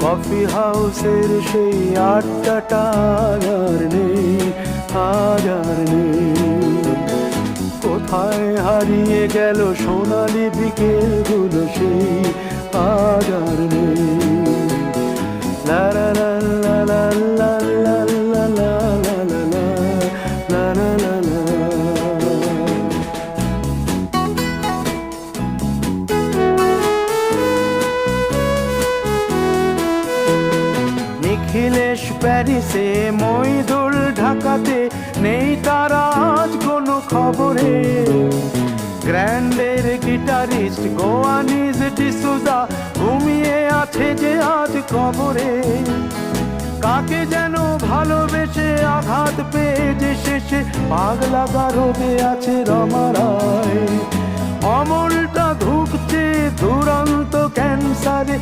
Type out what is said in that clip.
Coffee হাউসের সেই আড্ডাটা আর নেই, আর নেই। কোথায় হারিয়ে গেল সোনালি বিকেলগুলো সেই আর নেই। লা লা লা লা লা লা লা লা লা লা লা লা লা লা। নিখিলেশ প্যারিসে, মইদুল ঢাকাতে, নেই তারা আজ কোনো খবরে। গ্র্যান্ডের গিটারিস্ট গোয়ানিজ ডিসুজা ঘুমিয়ে আছে যে আজ কবরে। কাকে যেন ভালোবেসে আঘাত পেয়ে যে শেষে পাগলা গারদে আছে রমা রায়। অমলটা ধুকছে দুরন্ত ক্যান্সারে।